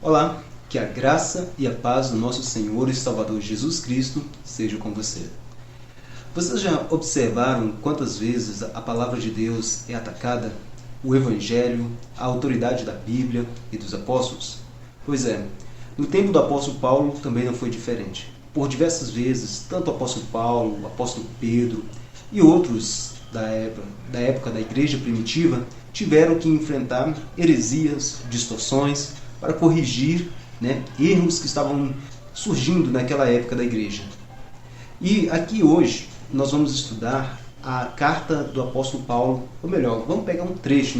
Olá, que a graça e a paz do nosso Senhor e Salvador Jesus Cristo seja com você. Vocês já observaram quantas vezes a palavra de Deus é atacada? O Evangelho, a autoridade da Bíblia e dos apóstolos? Pois é, no tempo do apóstolo Paulo também não foi diferente. Por diversas vezes, tanto o apóstolo Paulo, o apóstolo Pedro e outros da época da igreja primitiva tiveram que enfrentar heresias, distorções, para corrigir erros que estavam surgindo naquela época da igreja. E aqui hoje nós vamos estudar a carta do apóstolo Paulo, ou melhor, vamos pegar um trecho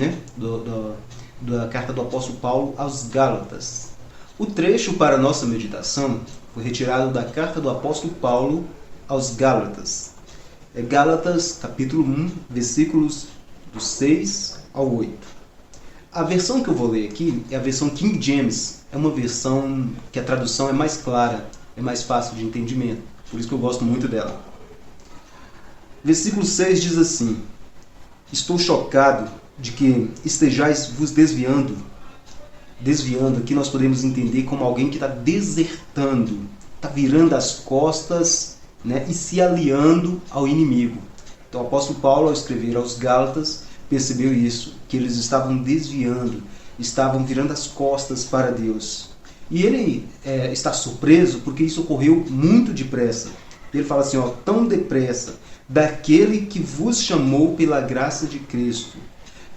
da carta do apóstolo Paulo aos Gálatas. O trecho para a nossa meditação foi retirado da carta do apóstolo Paulo aos Gálatas. É Gálatas capítulo 1, versículos do 6 ao 8. A versão que eu vou ler aqui é a versão King James. É uma versão que a tradução é mais clara, é mais fácil de entendimento. Por isso que eu gosto muito dela. Versículo 6 diz assim: Estou chocado de que estejais vos desviando. Desviando, aqui nós podemos entender como alguém que está desertando, está virando as costas e se aliando ao inimigo. Então o apóstolo Paulo, ao escrever aos Gálatas, percebeu isso, que eles estavam desviando, estavam virando as costas para Deus. E ele está surpreso porque isso ocorreu muito depressa. Ele fala assim, tão depressa, daquele que vos chamou pela graça de Cristo.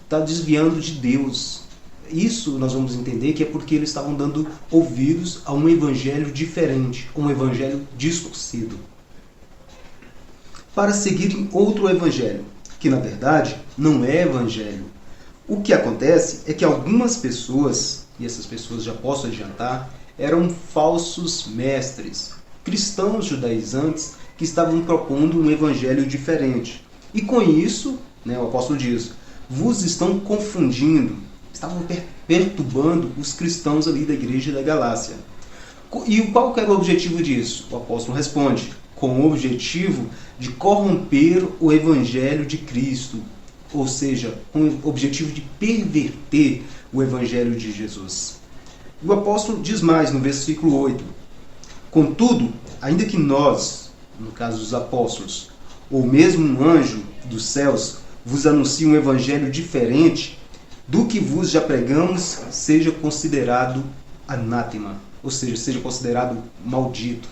Está desviando de Deus. Isso nós vamos entender que é porque eles estavam dando ouvidos a um evangelho diferente, um evangelho distorcido, para seguirem outro evangelho, que na verdade não é evangelho. O que acontece é que algumas pessoas, e essas pessoas já posso adiantar, eram falsos mestres, cristãos judaizantes que estavam propondo um evangelho diferente. E com isso, o apóstolo diz, vos estão confundindo, estavam perturbando os cristãos ali da igreja da Galácia. E qual que era o objetivo disso? O apóstolo responde, com o objetivo de corromper o evangelho de Cristo, ou seja, com o objetivo de perverter o evangelho de Jesus. O apóstolo diz mais no versículo 8, contudo, ainda que nós, no caso dos apóstolos, ou mesmo um anjo dos céus, vos anuncie um evangelho diferente do que vos já pregamos, seja considerado anátema, ou seja considerado maldito.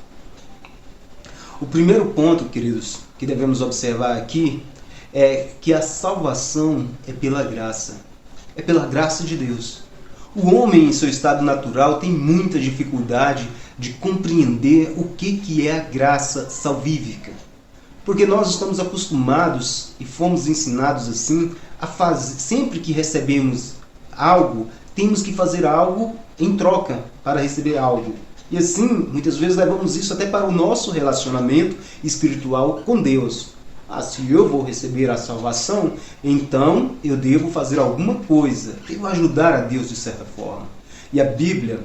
O primeiro ponto, queridos, que devemos observar aqui é que a salvação é pela graça. É pela graça de Deus. O homem, em seu estado natural, tem muita dificuldade de compreender o que é a graça salvífica. Porque nós estamos acostumados e fomos ensinados assim a fazer, sempre que recebemos algo, temos que fazer algo em troca para receber algo. E assim, muitas vezes levamos isso até para o nosso relacionamento espiritual com Deus. Se eu vou receber a salvação, então eu devo fazer alguma coisa, devo ajudar a Deus de certa forma. E a Bíblia,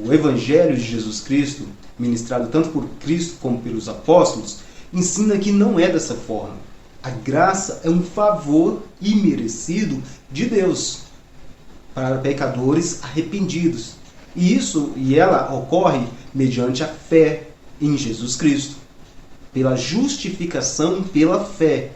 o Evangelho de Jesus Cristo, ministrado tanto por Cristo como pelos apóstolos, ensina que não é dessa forma. A graça é um favor imerecido de Deus para pecadores arrependidos. E ela ocorre mediante a fé em Jesus Cristo. Pela justificação pela fé.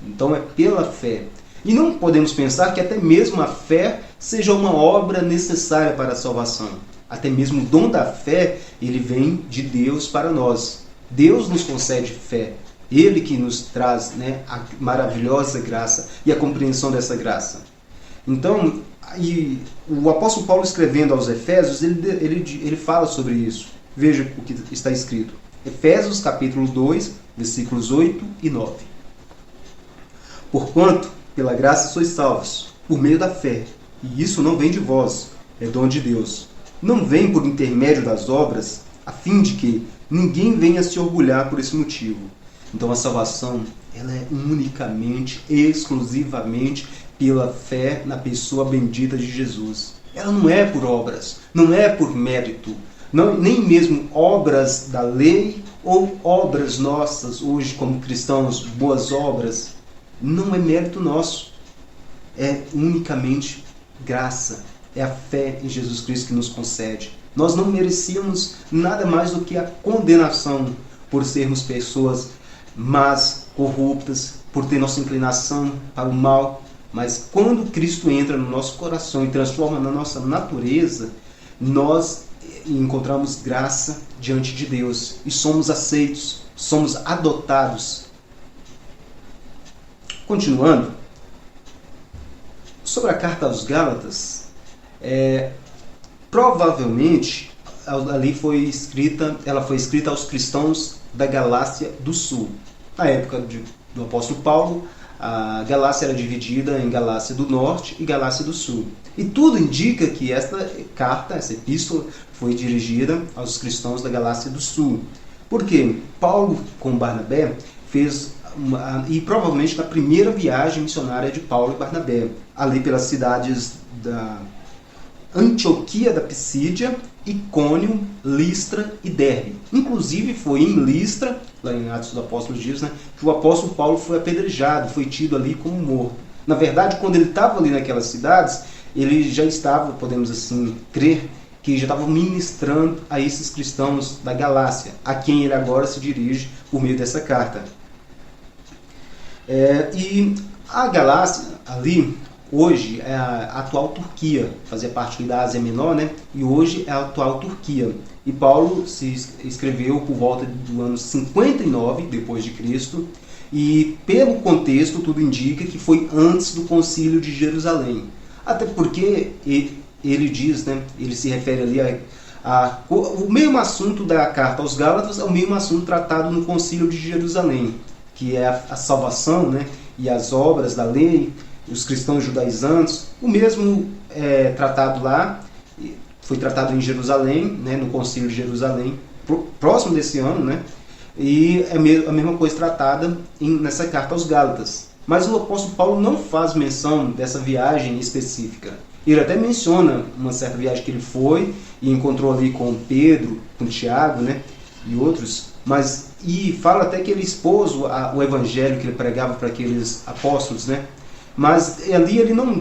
Então é pela fé. E não podemos pensar que até mesmo a fé seja uma obra necessária para a salvação. Até mesmo o dom da fé, ele vem de Deus para nós. Deus nos concede fé. Ele que nos traz a maravilhosa graça e a compreensão dessa graça. Então, o apóstolo Paulo, escrevendo aos Efésios, ele fala sobre isso. Veja o que está escrito. Efésios capítulo 2, versículos 8 e 9. Porquanto, pela graça sois salvos, por meio da fé. E isso não vem de vós, é dom de Deus. Não vem por intermédio das obras, a fim de que ninguém venha se orgulhar por esse motivo. Então a salvação, ela é unicamente, exclusivamente pela fé na pessoa bendita de Jesus. Ela não é por obras, não é por mérito, nem mesmo obras da lei ou obras nossas, hoje como cristãos, boas obras. Não é mérito nosso, é unicamente graça. é a fé em Jesus Cristo que nos concede. Nós não merecíamos nada mais do que a condenação por sermos pessoas más, corruptas, por ter nossa inclinação para o mal. Mas quando Cristo entra no nosso coração e transforma na nossa natureza, nós encontramos graça diante de Deus e somos aceitos, somos adotados. Continuando, sobre a carta aos Gálatas, provavelmente ela foi escrita aos cristãos da Galácia do Sul. Na época do apóstolo Paulo, a Galácia era dividida em Galácia do Norte e Galácia do Sul. E tudo indica que esta carta, essa epístola, foi dirigida aos cristãos da Galácia do Sul. Porque Paulo com Barnabé fez, e provavelmente na primeira viagem missionária de Paulo e Barnabé, ali pelas cidades da Antioquia da Pisídia, Icônio, Listra e Derbe. Inclusive foi em Listra, lá em Atos dos Apóstolos diz, que o apóstolo Paulo foi apedrejado, foi tido ali como morto. Na verdade, quando ele estava ali naquelas cidades, ele já estava, podemos assim crer, que já estava ministrando a esses cristãos da Galácia, a quem ele agora se dirige por meio dessa carta. E a Galácia ali, hoje é a atual Turquia, fazia parte da Ásia Menor, e hoje é a atual Turquia. E Paulo se escreveu por volta do ano 59 depois de Cristo, e pelo contexto tudo indica que foi antes do Concílio de Jerusalém. Até porque ele diz, ele se refere ali o mesmo assunto da carta aos Gálatas é o mesmo assunto tratado no Concílio de Jerusalém, que é a salvação, e as obras da lei, os cristãos judaizantes. O mesmo tratado lá foi tratado em Jerusalém, no Concílio de Jerusalém, próximo desse ano, e é a mesma coisa tratada nessa carta aos Gálatas. Mas o apóstolo Paulo não faz menção dessa viagem específica. Ele até menciona uma certa viagem que ele foi e encontrou ali com Pedro, com Tiago, e outros, e fala até que ele expôs o evangelho que ele pregava para aqueles apóstolos, Mas ali ele não,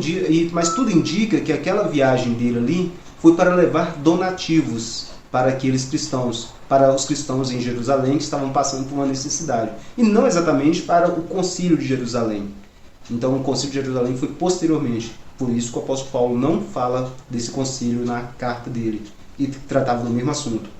mas tudo indica que aquela viagem dele ali foi para levar donativos para aqueles cristãos, para os cristãos em Jerusalém que estavam passando por uma necessidade, e não exatamente para o Concílio de Jerusalém. Então o Concílio de Jerusalém foi posteriormente, por isso que o apóstolo Paulo não fala desse concílio na carta dele, e tratava do mesmo assunto.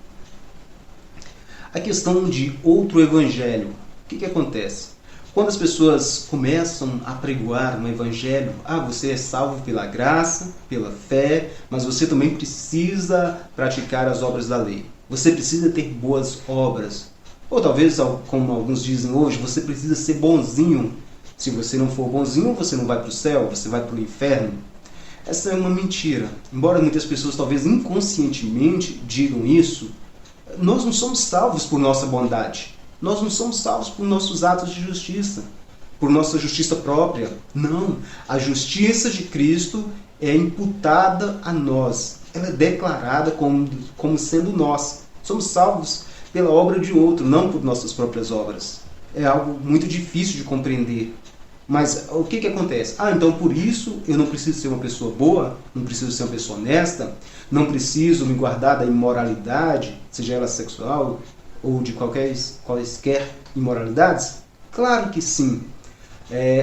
A questão de outro evangelho. O que acontece? Quando as pessoas começam a pregoar no evangelho, você é salvo pela graça, pela fé, mas você também precisa praticar as obras da lei. Você precisa ter boas obras. Ou talvez, como alguns dizem hoje, você precisa ser bonzinho. Se você não for bonzinho, você não vai para o céu, você vai para o inferno. Essa é uma mentira. Embora muitas pessoas talvez inconscientemente digam isso, nós não somos salvos por nossa bondade. Nós não somos salvos por nossos atos de justiça, por nossa justiça própria. Não. A justiça de Cristo é imputada a nós. Ela é declarada como sendo nós. Somos salvos pela obra de outro, não por nossas próprias obras. É algo muito difícil de compreender. Mas o que acontece? Então por isso eu não preciso ser uma pessoa boa, não preciso ser uma pessoa honesta, não preciso me guardar da imoralidade, seja ela sexual ou de quaisquer imoralidades? Claro que sim.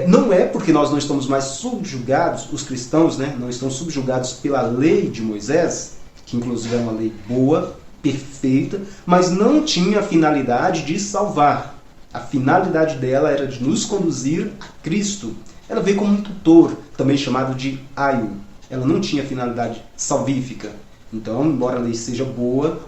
Não é porque nós não estamos mais subjugados, os cristãos não estão subjugados pela lei de Moisés, que inclusive é uma lei boa, perfeita, mas não tinha a finalidade de salvar. A finalidade dela era de nos conduzir a Cristo. Ela veio como um tutor, também chamado de aio. Ela não tinha finalidade salvífica. Então, embora a lei seja boa,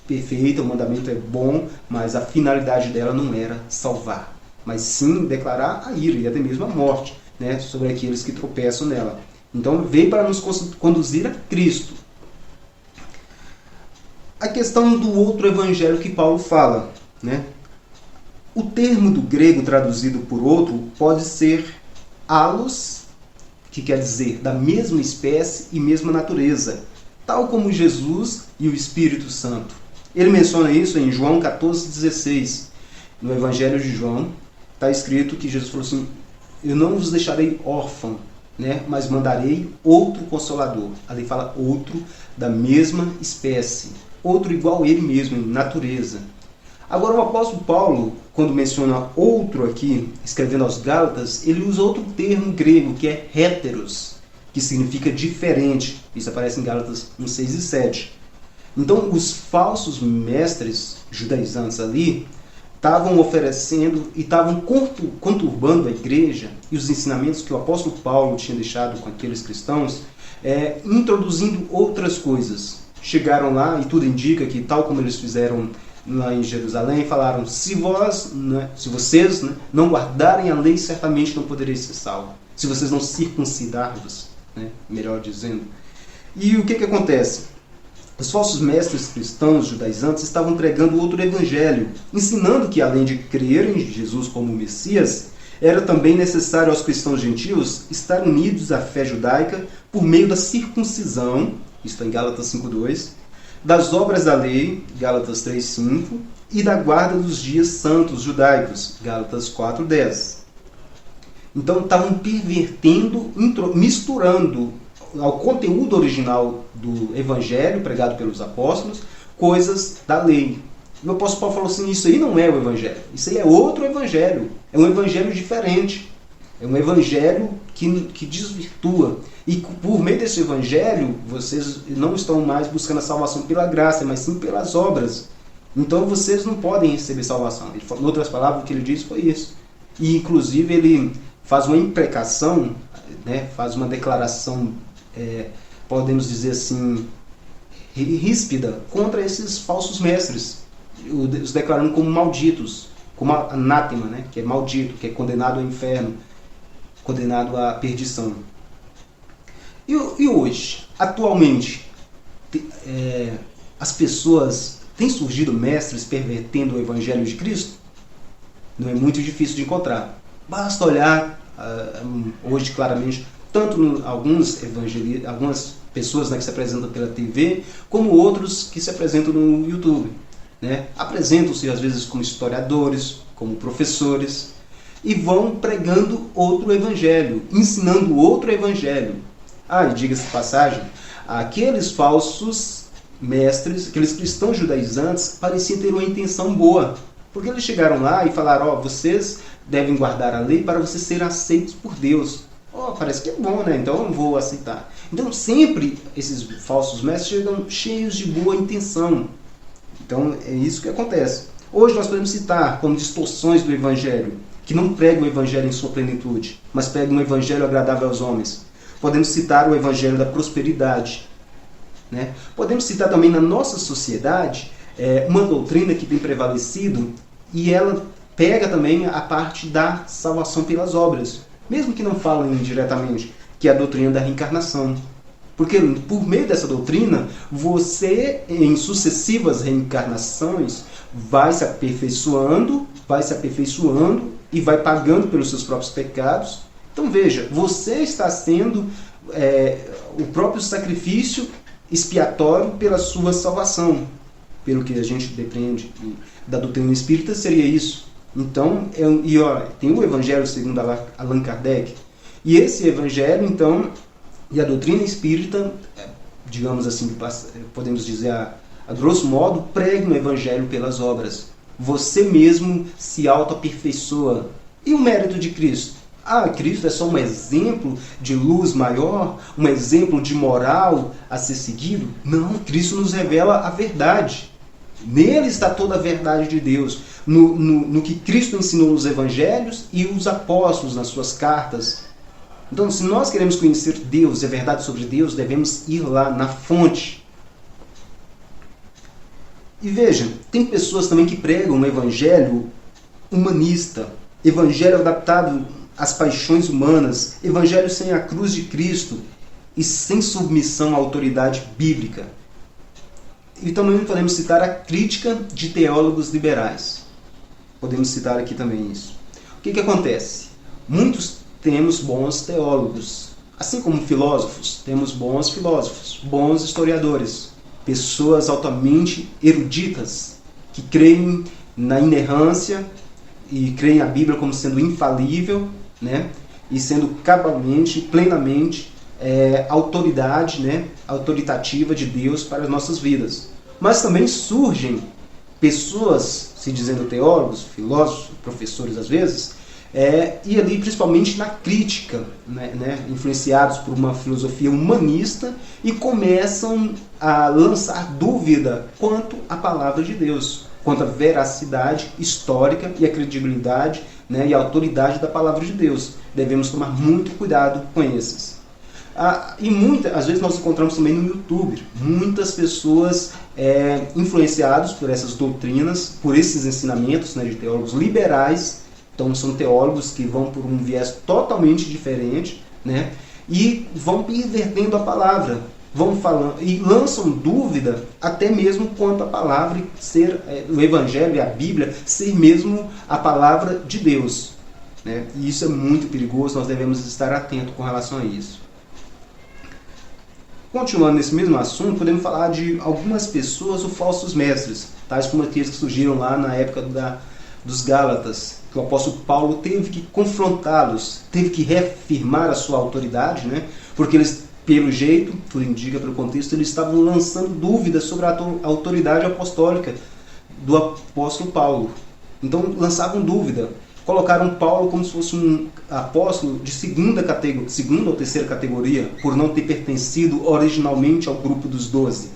perfeita, o mandamento é bom, mas a finalidade dela não era salvar, mas sim declarar a ira e até mesmo a morte, sobre aqueles que tropeçam nela. Então veio para nos conduzir a Cristo. A questão do outro evangelho que Paulo fala, o termo do grego traduzido por outro pode ser allos, que quer dizer da mesma espécie e mesma natureza, tal como Jesus e o Espírito Santo. Ele menciona isso em João 14,16. No Evangelho de João, está escrito que Jesus falou assim: eu não vos deixarei órfão, né? Mas mandarei outro Consolador. Ali fala outro da mesma espécie, outro igual a ele mesmo, em natureza. Agora o apóstolo Paulo, quando menciona outro aqui, escrevendo aos Gálatas, ele usa outro termo grego, que é heteros, que significa diferente. Isso aparece em Gálatas 1, 6 e 7. Então os falsos mestres judaizantes ali estavam oferecendo e estavam conturbando a igreja e os ensinamentos que o apóstolo Paulo tinha deixado com aqueles cristãos, introduzindo outras coisas. Chegaram lá e tudo indica que, tal como eles fizeram lá em Jerusalém, falaram: se vocês não guardarem a lei, certamente não podereis ser salvos. Se vocês não circuncidarvos, melhor dizendo. E o que acontece? Os falsos mestres cristãos judaizantes estavam pregando outro evangelho, ensinando que, além de crer em Jesus como Messias, era também necessário aos cristãos gentios estar unidos à fé judaica por meio da circuncisão, isso está em Gálatas 5:2, das obras da lei, Gálatas 3:5, e da guarda dos dias santos judaicos, Gálatas 4:10. Então estavam pervertendo, misturando ao conteúdo original do evangelho pregado pelos apóstolos, coisas da lei. O apóstolo Paulo falou assim: isso aí não é o evangelho, isso aí é outro evangelho, é um evangelho diferente, é um evangelho que desvirtua. E por meio desse evangelho, vocês não estão mais buscando a salvação pela graça, mas sim pelas obras. Então vocês não podem receber salvação. Em outras palavras, o que ele disse foi isso. E inclusive ele faz uma imprecação, faz uma declaração, podemos dizer assim, ríspida contra esses falsos mestres, os declarando como malditos, como anátema, que é maldito, que é condenado ao inferno, condenado à perdição. E hoje, atualmente, as pessoas têm surgido mestres pervertendo o evangelho de Cristo? Não é muito difícil de encontrar. Basta olhar hoje claramente, tanto algumas pessoas que se apresentam pela TV, como outros que se apresentam no YouTube. Apresentam-se às vezes como historiadores, como professores, e vão pregando outro evangelho, ensinando outro evangelho. E diga-se de passagem, aqueles falsos mestres, aqueles cristãos judaizantes, pareciam ter uma intenção boa, porque eles chegaram lá e falaram: vocês devem guardar a lei para vocês serem aceitos por Deus. Parece que é bom, então eu vou aceitar. Então sempre esses falsos mestres chegam cheios de boa intenção. Então é isso que acontece. Hoje nós podemos citar como distorções do evangelho, que não pregam o evangelho em sua plenitude, mas pregam um evangelho agradável aos homens. Podemos citar o evangelho da prosperidade. Podemos citar também na nossa sociedade uma doutrina que tem prevalecido, e ela pega também a parte da salvação pelas obras, mesmo que não falem diretamente, que é a doutrina da reencarnação. Porque por meio dessa doutrina, você, em sucessivas reencarnações, vai se aperfeiçoando e vai pagando pelos seus próprios pecados. Então veja, você está sendo o próprio sacrifício expiatório pela sua salvação. Pelo que a gente depende da doutrina espírita, seria isso. Então, tem o Evangelho segundo Allan Kardec. E esse Evangelho, então, e a doutrina espírita, digamos assim, podemos dizer a grosso modo, pregam o Evangelho pelas obras. Você mesmo se auto-aperfeiçoa. E o mérito de Cristo? Cristo é só um exemplo de luz maior, um exemplo de moral a ser seguido? Não, Cristo nos revela a verdade. Nele está toda a verdade de Deus, no que Cristo ensinou nos evangelhos e os apóstolos nas suas cartas. Então, se nós queremos conhecer Deus e a verdade sobre Deus, devemos ir lá na fonte. E veja, tem pessoas também que pregam um evangelho humanista, evangelho adaptado às paixões humanas, evangelho sem a cruz de Cristo e sem submissão à autoridade bíblica. E também podemos citar a crítica de teólogos liberais. Podemos citar aqui também isso. O que acontece? Muitos temos bons teólogos. Assim como filósofos, temos bons filósofos, bons historiadores, pessoas altamente eruditas, que creem na inerrância e creem a Bíblia como sendo infalível, e sendo cabalmente, plenamente autoridade, né, autoritativa de Deus para as nossas vidas. Mas também surgem pessoas, se dizendo teólogos, filósofos, professores às vezes, e ali principalmente na crítica, né, influenciados por uma filosofia humanista, e começam a lançar dúvida quanto à palavra de Deus, quanto à veracidade histórica e a credibilidade, né, e a autoridade da palavra de Deus. Devemos tomar muito cuidado com esses. E às vezes nós encontramos também no YouTube muitas pessoas influenciadas por essas doutrinas, por esses ensinamentos, né, de teólogos liberais. Então são teólogos que vão por um viés totalmente diferente, né, e vão pervertendo a palavra, vão falando e lançam dúvida até mesmo quanto a palavra ser o Evangelho e a Bíblia ser mesmo a palavra de Deus, né? E isso é muito perigoso, nós devemos estar atentos com relação a isso. Continuando nesse mesmo assunto, podemos falar de algumas pessoas ou falsos mestres, tais como aqueles que surgiram lá na época dos Gálatas, que o apóstolo Paulo teve que confrontá-los, teve que reafirmar a sua autoridade, né? Porque eles, pelo jeito, tudo indica, pelo contexto, eles estavam lançando dúvidas sobre a autoridade apostólica do apóstolo Paulo. Então lançavam dúvida, colocaram Paulo como se fosse um apóstolo de segunda ou terceira categoria, por não ter pertencido originalmente ao grupo dos 12.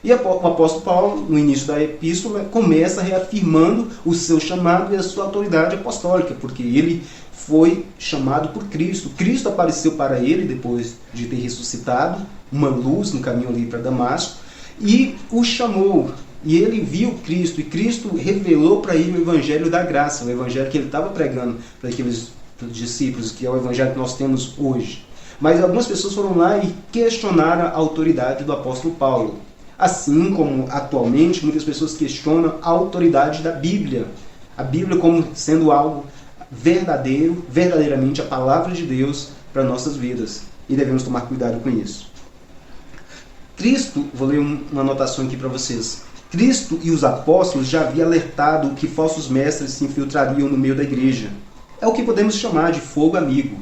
E o apóstolo Paulo, no início da epístola, começa reafirmando o seu chamado e a sua autoridade apostólica, porque ele foi chamado por Cristo. Cristo apareceu para ele, depois de ter ressuscitado, uma luz no caminho ali para Damasco, e o chamou. E ele viu Cristo, e Cristo revelou para ele o Evangelho da Graça, o Evangelho que ele estava pregando para aqueles discípulos, que é o Evangelho que nós temos hoje. Mas algumas pessoas foram lá e questionaram a autoridade do apóstolo Paulo. Assim como, atualmente, muitas pessoas questionam a autoridade da Bíblia. A Bíblia como sendo algo verdadeiro, verdadeiramente a palavra de Deus para nossas vidas. E devemos tomar cuidado com isso. Cristo, vou ler uma anotação aqui para vocês. Cristo e os apóstolos já haviam alertado que falsos mestres se infiltrariam no meio da igreja. É o que podemos chamar de fogo amigo.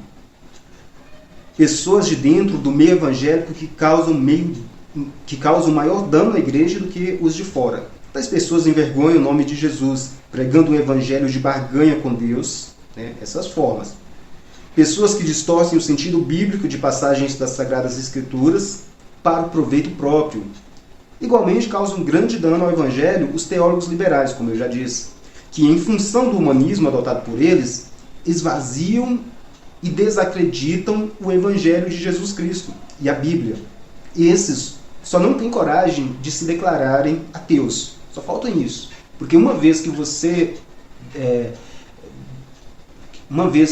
Pessoas de dentro do meio evangélico que causam maior dano à igreja do que os de fora. Tais pessoas envergonham o nome de Jesus, pregando o evangelho de barganha com Deus, né? Essas formas. Pessoas que distorcem o sentido bíblico de passagens das Sagradas Escrituras para o proveito próprio. Igualmente causam grande dano ao evangelho os teólogos liberais, como eu já disse, que em função do humanismo adotado por eles, esvaziam e desacreditam o evangelho de Jesus Cristo e a Bíblia. Esses só não têm coragem de se declararem ateus. Só falta isso. Porque uma vez que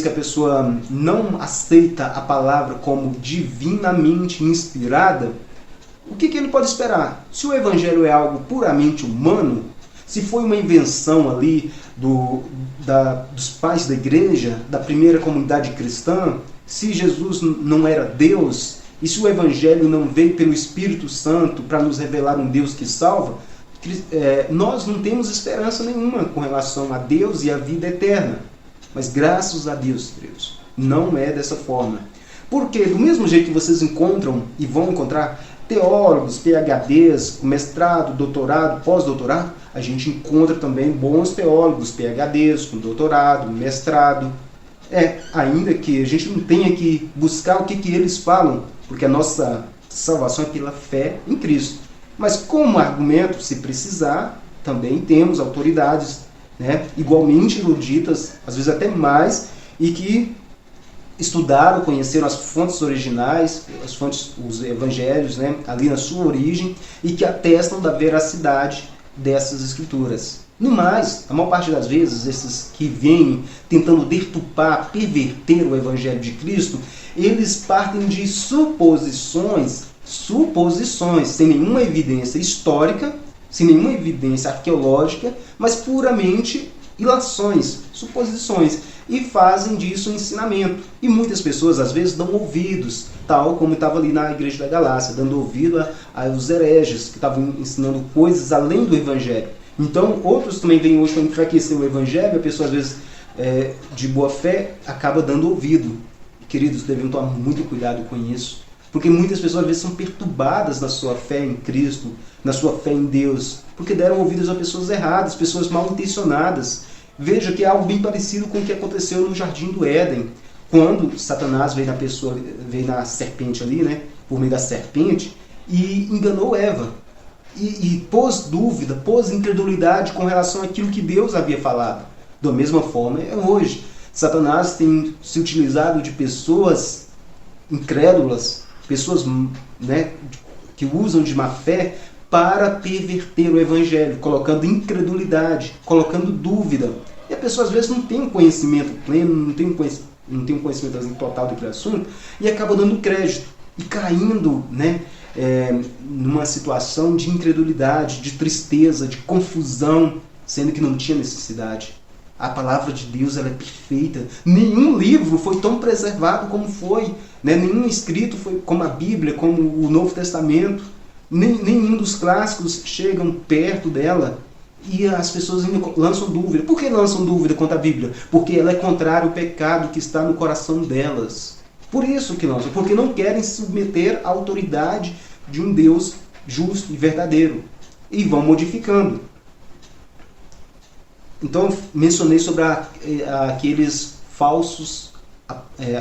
a pessoa não aceita a palavra como divinamente inspirada, o que ele pode esperar? Se o evangelho é algo puramente humano, se foi uma invenção ali dos pais da igreja, da primeira comunidade cristã, se Jesus não era Deus, e se o evangelho não veio pelo Espírito Santo para nos revelar um Deus que salva, nós não temos esperança nenhuma com relação a Deus e a vida eterna. Mas graças a Deus, queridos, não é dessa forma. Porque do mesmo jeito que vocês encontram e vão encontrar teólogos, PhDs, com mestrado, doutorado, pós-doutorado, a gente encontra também bons teólogos, PhDs, com doutorado, mestrado. Ainda que a gente não tenha que buscar o que eles falam, porque a nossa salvação é pela fé em Cristo. Mas como argumento, se precisar, também temos autoridades, né, igualmente eruditas, às vezes até mais, e que estudaram, conheceram as fontes originais, os evangelhos, né, ali na sua origem, e que atestam da veracidade dessas escrituras. No mais, a maior parte das vezes, esses que vêm tentando deturpar, perverter o evangelho de Cristo, eles partem de suposições, sem nenhuma evidência histórica, sem nenhuma evidência arqueológica, mas puramente ilações, suposições, e fazem disso um ensinamento. E muitas pessoas, às vezes, dão ouvidos, tal como estava ali na igreja da Galácia, dando ouvido aos hereges, que estavam ensinando coisas além do evangelho. Então, outros também vêm hoje para enfraquecer o evangelho, a pessoa, às vezes, de boa fé, acaba dando ouvido. queridos, devemos tomar muito cuidado com isso, porque muitas pessoas às vezes são perturbadas na sua fé em Cristo, na sua fé em Deus, porque deram ouvidos a pessoas erradas, pessoas mal intencionadas. Veja que é algo bem parecido com o que aconteceu no Jardim do Éden, quando Satanás veio na serpente ali, né, por meio da serpente, e enganou Eva. E pôs dúvida, pôs incredulidade com relação àquilo que Deus havia falado. Da mesma forma é hoje. Satanás tem se utilizado de pessoas incrédulas, pessoas, né, que usam de má fé para perverter o Evangelho, colocando incredulidade, colocando dúvida. E a pessoa às vezes não tem um conhecimento pleno, não tem um conhecimento total daquele assunto, e acaba dando crédito e caindo, né, numa situação de incredulidade, de tristeza, de confusão, sendo que não tinha necessidade. A palavra de Deus, ela é perfeita. Nenhum livro foi tão preservado como foi, né? Nenhum escrito foi como a Bíblia, como o Novo Testamento. Nenhum dos clássicos chegam perto dela. E as pessoas ainda lançam dúvida. Por que lançam dúvida quanto à Bíblia? Porque ela é contrária ao pecado que está no coração delas. Por isso que lançam. Porque não querem se submeter à autoridade de um Deus justo e verdadeiro. E vão modificando. Então, mencionei sobre aqueles falsos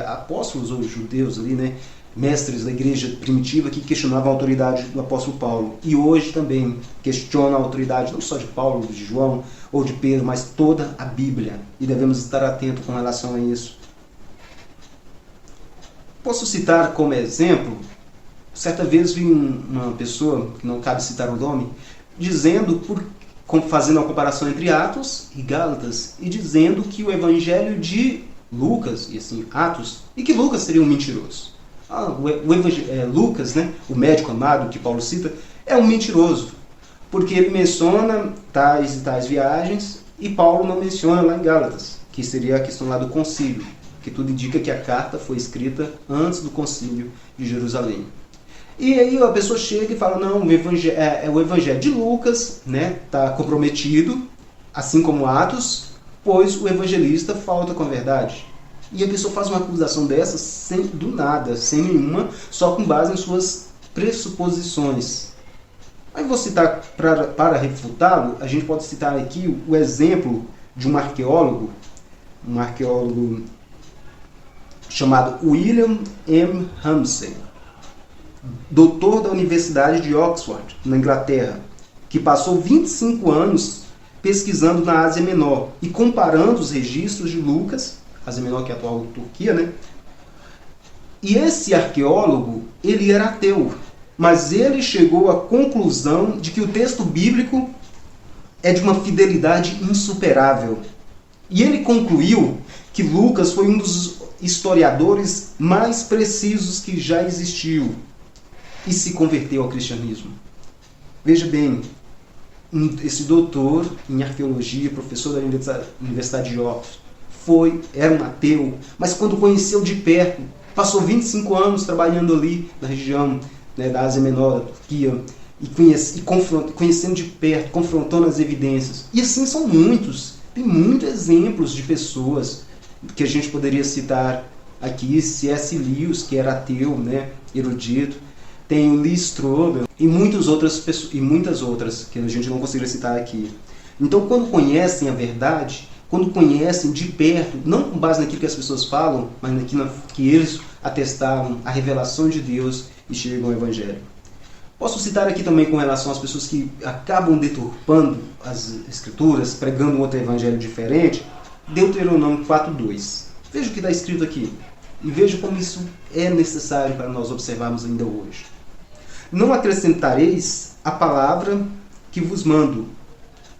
apóstolos ou judeus ali, né, mestres da igreja primitiva que questionavam a autoridade do apóstolo Paulo. E hoje também questionam a autoridade não só de Paulo, de João ou de Pedro, mas toda a Bíblia. E devemos estar atentos com relação a isso. Posso citar como exemplo, certa vez vi uma pessoa, que não cabe citar o nome, fazendo a comparação entre Atos e Gálatas, e dizendo que o evangelho de Lucas, e assim, Atos, e que Lucas seria um mentiroso. Lucas, né, o médico amado que Paulo cita, é um mentiroso, porque ele menciona tais e tais viagens, e Paulo não menciona lá em Gálatas, que seria a questão lá do concílio, que tudo indica que a carta foi escrita antes do concílio de Jerusalém. E aí a pessoa chega e fala, não, o evangelho de Lucas, né, está comprometido, assim como Atos, pois o evangelista falta com a verdade. E a pessoa faz uma acusação dessa do nada, sem nenhuma, só com base em suas pressuposições. Aí vou citar, para refutá-lo, a gente pode citar aqui o exemplo de um arqueólogo chamado William M. Ramsay, doutor da Universidade de Oxford, na Inglaterra, que passou 25 anos pesquisando na Ásia Menor e comparando os registros de Lucas, Ásia Menor que é a atual Turquia, né? E esse arqueólogo, ele era ateu, mas ele chegou à conclusão de que o texto bíblico é de uma fidelidade insuperável. E ele concluiu que Lucas foi um dos historiadores mais precisos que já existiu, e se converteu ao cristianismo. Veja bem, esse doutor em arqueologia, professor da Universidade de Oxford, era um ateu, mas quando conheceu de perto, passou 25 anos trabalhando ali na região, né, da Ásia Menor, da Turquia, e conhecendo de perto, confrontando as evidências. E assim são muitos. Tem muitos exemplos de pessoas que a gente poderia citar aqui. C.S. Lewis, que era ateu, né, erudito. Tem o Lee Strobel e muitas outras que a gente não conseguiria citar aqui. Então, quando conhecem a verdade, quando conhecem de perto, não com base naquilo que as pessoas falam, mas naquilo que eles atestaram, a revelação de Deus, e chegam ao Evangelho. Posso citar aqui também com relação às pessoas que acabam deturpando as Escrituras, pregando um outro Evangelho diferente, Deuteronômio 4:2. Veja o que está escrito aqui. E veja como isso é necessário para nós observarmos ainda hoje. Não acrescentareis a palavra que vos mando,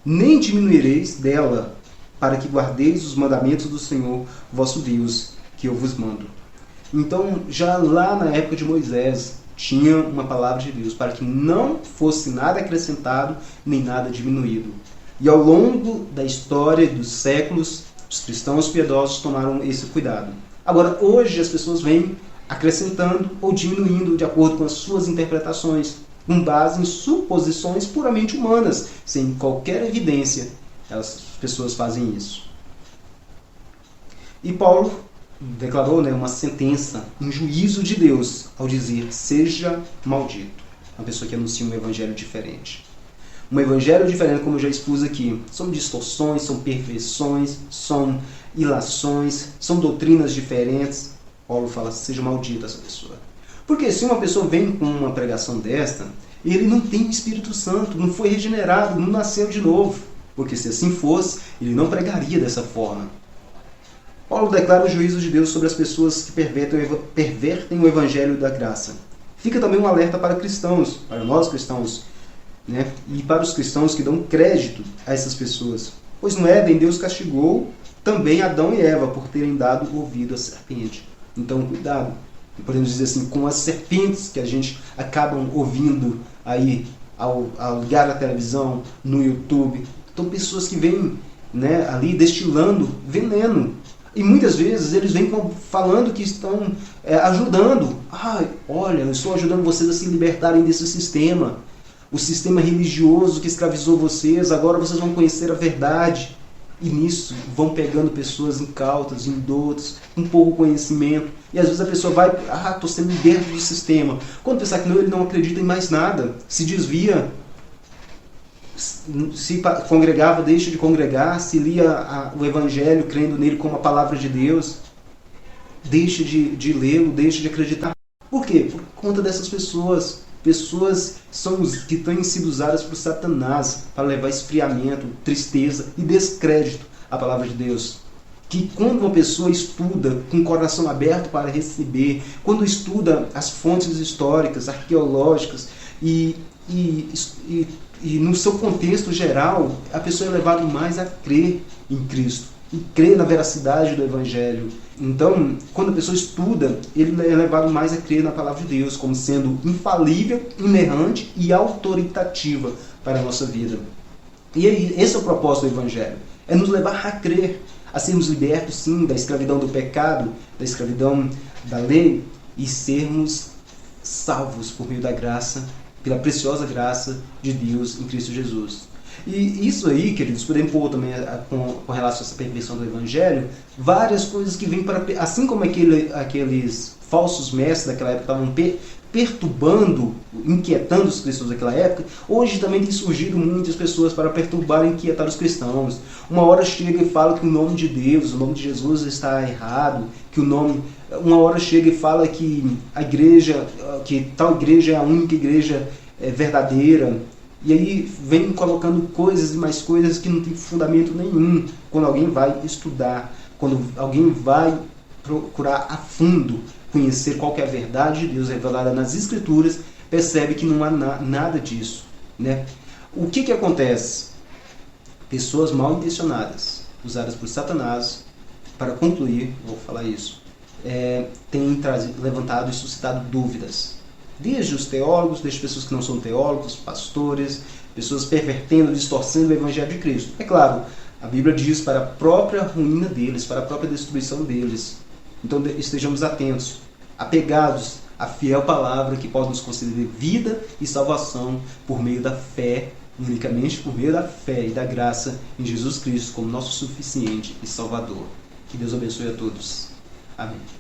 nem diminuireis dela, para que guardeis os mandamentos do Senhor vosso Deus, que eu vos mando. Então, já lá na época de Moisés, tinha uma palavra de Deus, para que não fosse nada acrescentado, nem nada diminuído. E ao longo da história dos séculos, os cristãos piedosos tomaram esse cuidado. Agora, hoje as pessoas vêm acrescentando ou diminuindo de acordo com as suas interpretações, com base em suposições puramente humanas, sem qualquer evidência. As pessoas fazem isso. E Paulo declarou, né, uma sentença, um juízo de Deus, ao dizer, seja maldito. Uma pessoa que anuncia um evangelho diferente. Um evangelho diferente, como eu já expus aqui, são distorções, são perversões, são ilações, são doutrinas diferentes. Paulo fala, seja maldita essa pessoa. Porque se uma pessoa vem com uma pregação desta, ele não tem o Espírito Santo, não foi regenerado, não nasceu de novo. Porque se assim fosse, ele não pregaria dessa forma. Paulo declara o juízo de Deus sobre as pessoas que pervertem o evangelho da graça. Fica também um alerta para cristãos, para nós cristãos, né? E para os cristãos que dão crédito a essas pessoas. Pois no Éden, Deus castigou também Adão e Eva por terem dado ouvido à serpente. Então, cuidado. Podemos dizer assim, com as serpentes que a gente acabam ouvindo aí ao ligar a televisão, no YouTube. Então, pessoas que vêm, né, ali destilando veneno. E muitas vezes eles vêm falando que estão ajudando. Olha, eu estou ajudando vocês a se libertarem desse sistema. O sistema religioso que escravizou vocês, agora vocês vão conhecer a verdade. E nisso vão pegando pessoas incautas, indoutas, com pouco conhecimento. E às vezes a pessoa vai, estou sendo liberto do sistema. Quando pensar que não, ele não acredita em mais nada, se desvia, se congregava, deixa de congregar, se lia o Evangelho crendo nele como a palavra de Deus, deixa de lê-lo, deixa de acreditar. Por quê? Por conta dessas pessoas. Pessoas são que têm sido usadas por Satanás para levar esfriamento, tristeza e descrédito à palavra de Deus. Que quando uma pessoa estuda com o coração aberto para receber, quando estuda as fontes históricas, arqueológicas e no seu contexto geral, a pessoa é levada mais a crer em Cristo e crer na veracidade do Evangelho. Então, quando a pessoa estuda, ele é levado mais a crer na palavra de Deus como sendo infalível, inerrante e autoritativa para a nossa vida. E esse é o propósito do Evangelho, é nos levar a crer, a sermos libertos, sim, da escravidão do pecado, da escravidão da lei, e sermos salvos por meio da graça, pela preciosa graça de Deus em Cristo Jesus. E isso aí, queridos, podemos pôr também com relação a essa perversão do Evangelho, várias coisas que vêm para... Assim como aqueles falsos mestres daquela época estavam perturbando, inquietando os cristãos daquela época, hoje também tem surgido muitas pessoas para perturbar e inquietar os cristãos. Uma hora chega e fala que o nome de Deus, o nome de Jesus está errado, uma hora chega e fala que a igreja, que tal igreja é a única igreja verdadeira. E aí vem colocando coisas e mais coisas que não tem fundamento nenhum. Quando alguém vai estudar, quando alguém vai procurar a fundo conhecer qual que é a verdade de Deus revelada nas Escrituras, percebe que não há nada disso, né? O que acontece? Pessoas mal intencionadas, usadas por Satanás, para concluir, vou falar isso, têm levantado e suscitado dúvidas. Desde os teólogos, desde pessoas que não são teólogos, pastores, pessoas pervertendo, distorcendo o Evangelho de Cristo. É claro, a Bíblia diz para a própria ruína deles, para a própria destruição deles. Então estejamos atentos, apegados à fiel palavra que pode nos conceder vida e salvação por meio da fé, unicamente por meio da fé e da graça em Jesus Cristo como nosso suficiente e Salvador. Que Deus abençoe a todos. Amém.